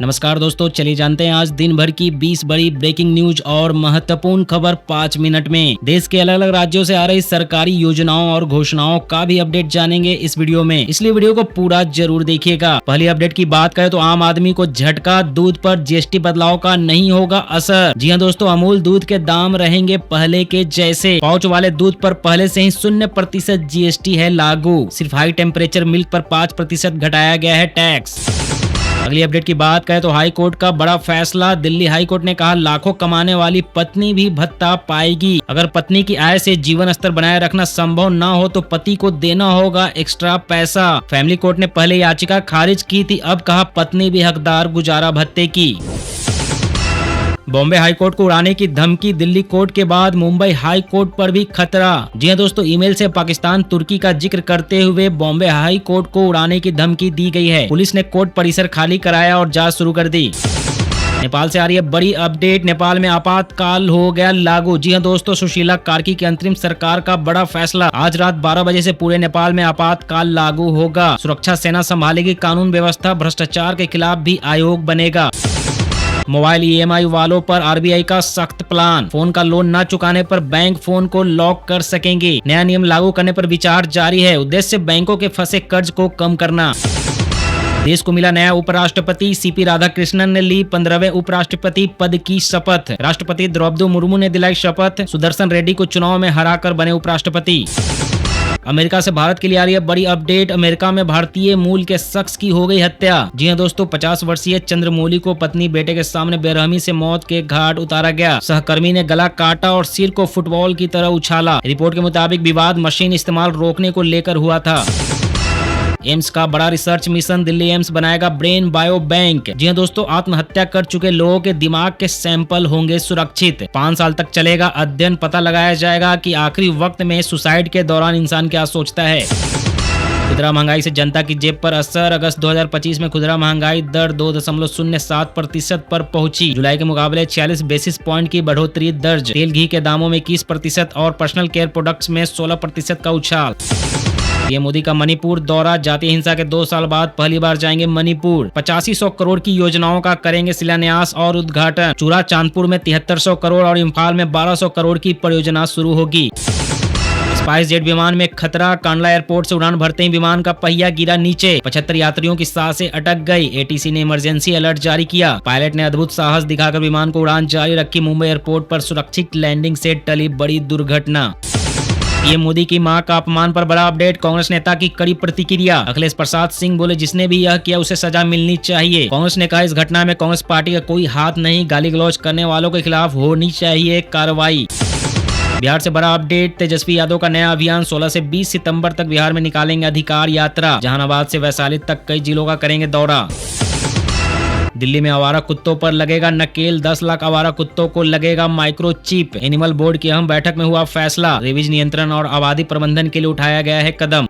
नमस्कार दोस्तों, चलिए जानते हैं आज दिन भर की 20 बड़ी ब्रेकिंग न्यूज और महत्वपूर्ण खबर 5 मिनट में। देश के अलग अलग राज्यों से आ रही सरकारी योजनाओं और घोषणाओं का भी अपडेट जानेंगे इस वीडियो में, इसलिए वीडियो को पूरा जरूर देखिएगा। पहली अपडेट की बात करें तो आम आदमी को झटका, दूध पर जीएसटी बदलाव का नहीं होगा असर। जी हां दोस्तों, अमूल दूध के दाम रहेंगे पहले के जैसे। पाउच वाले दूध पर पहले से ही 0% जीएसटी है लागू। सिर्फ हाई टेम्परेचर मिल्क पर 5% घटाया गया है टैक्स। अगली अपडेट की बात करें तो हाई कोर्ट का बड़ा फैसला। दिल्ली हाई कोर्ट ने कहा लाखों कमाने वाली पत्नी भी भत्ता पाएगी। अगर पत्नी की आय से जीवन स्तर बनाए रखना संभव न हो तो पति को देना होगा एक्स्ट्रा पैसा। फैमिली कोर्ट ने पहले याचिका खारिज की थी, अब कहा पत्नी भी हकदार गुजारा भत्ते की। बॉम्बे हाई कोर्ट को उड़ाने की धमकी। दिल्ली कोर्ट के बाद मुंबई हाई कोर्ट पर भी खतरा। जी हां दोस्तों, ईमेल से पाकिस्तान तुर्की का जिक्र करते हुए बॉम्बे हाई कोर्ट को उड़ाने की धमकी दी गई है। पुलिस ने कोर्ट परिसर खाली कराया और जांच शुरू कर दी। नेपाल से आ रही है बड़ी अपडेट। नेपाल में आपातकाल हो गया लागू। जी हां दोस्तों, सुशीला कार्की की अंतरिम सरकार का बड़ा फैसला। आज रात 12 बजे से पूरे नेपाल में आपातकाल लागू होगा। सुरक्षा सेना संभालेगी कानून व्यवस्था। भ्रष्टाचार के खिलाफ भी आयोग बनेगा। मोबाइल ईएमआई वालों पर आरबीआई का सख्त प्लान। फोन का लोन न चुकाने पर बैंक फोन को लॉक कर सकेंगे। नया नियम लागू करने पर विचार जारी है। उद्देश्य बैंकों के फंसे कर्ज को कम करना। देश को मिला नया उपराष्ट्रपति। सीपी राधाकृष्णन ने ली 15वें उपराष्ट्रपति पद की शपथ। राष्ट्रपति द्रौपदी मुर्मू ने दिलाई शपथ। सुदर्शन रेड्डी को चुनाव में हराकर बने उपराष्ट्रपति। अमेरिका से भारत के लिए आ रही है बड़ी अपडेट। अमेरिका में भारतीय मूल के शख्स की हो गई हत्या। जी हां दोस्तों, 50 वर्षीय चंद्रमौली को पत्नी बेटे के सामने बेरहमी से मौत के घाट उतारा गया। सहकर्मी ने गला काटा और सिर को फुटबॉल की तरह उछाला। रिपोर्ट के मुताबिक विवाद मशीन इस्तेमाल रोकने को लेकर हुआ था। एम्स का बड़ा रिसर्च मिशन। दिल्ली एम्स बनाएगा ब्रेन बायो बैंक। जी हां दोस्तों, आत्महत्या कर चुके लोगों के दिमाग के सैंपल होंगे सुरक्षित। 5 साल तक चलेगा अध्ययन। पता लगाया जाएगा कि आखिरी वक्त में सुसाइड के दौरान इंसान क्या सोचता है। खुदरा महंगाई से जनता की जेब पर असर। अगस्त 2025 में खुदरा महंगाई दर 2.07% पर पहुंची। जुलाई के मुकाबले 46 बेसिस पॉइंट की बढ़ोतरी दर्ज। तेल घी के दामों में 21% और पर्सनल केयर प्रोडक्ट्स में 16% का उछाल। पीएम मोदी का मणिपुर दौरा। जातीय हिंसा के 2 साल बाद पहली बार जाएंगे मणिपुर। 8500 करोड़ की योजनाओं का करेंगे शिलान्यास और उद्घाटन। चूरा चांदपुर में 7300 करोड़ और इम्फाल में 1200 करोड़ की परियोजना शुरू होगी। स्पाइस जेट विमान में खतरा। कांडला एयरपोर्ट से उड़ान भरते ही विमान का पहिया गिरा नीचे। 75 यात्रियों की सांसें अटक गई। एटीसी ने इमरजेंसी अलर्ट जारी किया। पायलट ने अद्भुत साहस दिखाकर विमान को उड़ान जारी रखी। मुंबई एयरपोर्ट पर सुरक्षित लैंडिंग से टली बड़ी दुर्घटना। पीएम मोदी की मां का अपमान पर बड़ा अपडेट। कांग्रेस नेता की कड़ी प्रतिक्रिया। अखिलेश प्रसाद सिंह बोले जिसने भी यह किया उसे सजा मिलनी चाहिए। कांग्रेस ने कहा इस घटना में कांग्रेस पार्टी का कोई हाथ नहीं। गाली गलौज करने वालों के खिलाफ होनी चाहिए कार्रवाई। बिहार से बड़ा अपडेट। तेजस्वी यादव का नया अभियान। 16 से 20 सितंबर तक बिहार में निकालेंगे अधिकार यात्रा। जहानाबाद से वैशाली तक कई जिलों का करेंगे दौरा। दिल्ली में आवारा कुत्तों पर लगेगा नकेल। 10 लाख आवारा कुत्तों को लगेगा माइक्रोचिप। एनिमल बोर्ड की अहम बैठक में हुआ फैसला। रेबीज नियंत्रण और आबादी प्रबंधन के लिए उठाया गया है कदम।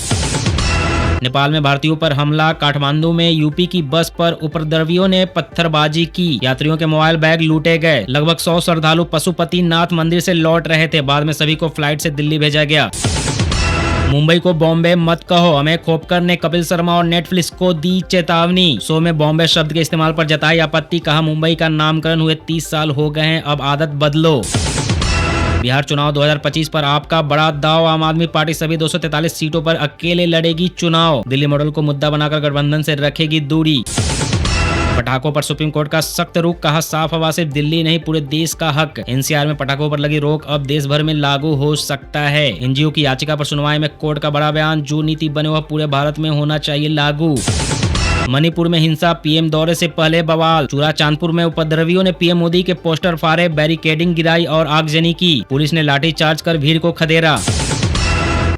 नेपाल में भारतीयों पर हमला। काठमांडू में यूपी की बस पर उपद्रवियों ने पत्थरबाजी की। यात्रियों के मोबाइल बैग लूटे गए। लगभग 100 श्रद्धालु पशुपतिनाथ मंदिर से लौट रहे थे। बाद में सभी को फ्लाइट से दिल्ली भेजा गया। मुंबई को बॉम्बे मत कहो। अमित खोपकर ने कपिल शर्मा और नेटफ्लिक्स को दी चेतावनी। शो में बॉम्बे शब्द के इस्तेमाल पर जताई आपत्ति। कहा मुंबई का नामकरण हुए 30 साल हो गए हैं, अब आदत बदलो। बिहार चुनाव 2025 पर आपका बड़ा दाव। आम आदमी पार्टी सभी 243 सीटों पर अकेले लड़ेगी चुनाव। दिल्ली मॉडल को मुद्दा बनाकर गठबंधन से रखेगी दूरी। पटाखों पर सुप्रीम कोर्ट का सख्त रुख। कहा साफ हवा सिर्फ दिल्ली नहीं पूरे देश का हक। एनसीआर में पटाखों पर लगी रोक अब देश भर में लागू हो सकता है। एनजीओ की याचिका पर सुनवाई में कोर्ट का बड़ा बयान। जो नीति बने वह पूरे भारत में होना चाहिए लागू। मणिपुर में हिंसा। पीएम दौरे से पहले बवाल। चूरा चांदपुर में उपद्रवियों ने पीएम मोदी के पोस्टर फाड़े, बैरिकेडिंग गिराई और आगजनी की। पुलिस ने लाठीचार्ज कर भीड़ को खदेड़ा।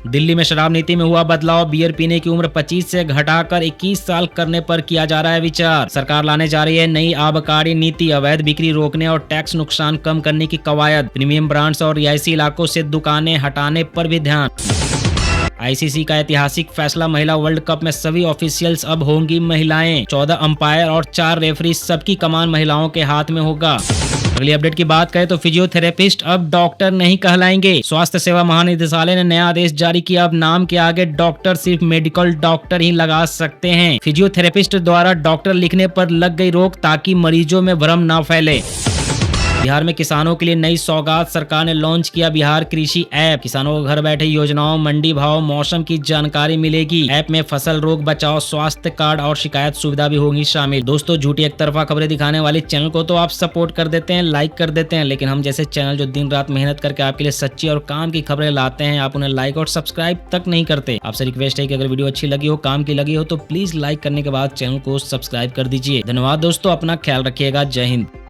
दिल्ली में शराब नीति में हुआ बदलाव। बियर पीने की उम्र 25 से घटाकर 21 साल करने पर किया जा रहा है विचार। सरकार लाने जा रही है नई आबकारी नीति। अवैध बिक्री रोकने और टैक्स नुकसान कम करने की कवायद। प्रीमियम ब्रांड्स और रिहायशी इलाकों से दुकानें हटाने पर भी ध्यान। आईसीसी का ऐतिहासिक फैसला। महिला वर्ल्ड कप में सभी ऑफिशियल्स अब होंगी महिलाएं। 14 अंपायर और 4 रेफरी, सबकी कमान महिलाओं के हाथ में होगा। अगली अपडेट की बात करें तो फिजियोथेरेपिस्ट अब डॉक्टर नहीं कहलाएंगे। स्वास्थ्य सेवा महानिदेशालय ने नया आदेश जारी किया। अब नाम के आगे डॉक्टर सिर्फ मेडिकल डॉक्टर ही लगा सकते हैं। फिजियोथेरेपिस्ट द्वारा डॉक्टर लिखने पर लग गई रोक ताकि मरीजों में भ्रम न फैले। बिहार में किसानों के लिए नई सौगात, सरकार ने लॉन्च किया बिहार कृषि ऐप। किसानों को घर बैठे योजनाओं, मंडी भाव, मौसम की जानकारी मिलेगी। ऐप में फसल रोग बचाव, स्वास्थ्य कार्ड और शिकायत सुविधा भी होगी शामिल। दोस्तों, झूठी एक तरफा खबरें दिखाने वाले चैनल को तो आप सपोर्ट कर देते हैं, लाइक कर देते हैं, लेकिन हम जैसे चैनल जो दिन रात मेहनत करके आपके लिए सच्ची और काम की खबरें लाते हैं, आप उन्हें लाइक और सब्सक्राइब तक नहीं करते। आपसे रिक्वेस्ट है कि अगर वीडियो अच्छी लगी हो, काम की लगी हो, तो प्लीज लाइक करने के बाद चैनल को सब्सक्राइब कर दीजिए। धन्यवाद दोस्तों, अपना ख्याल रखिएगा। जय हिंद।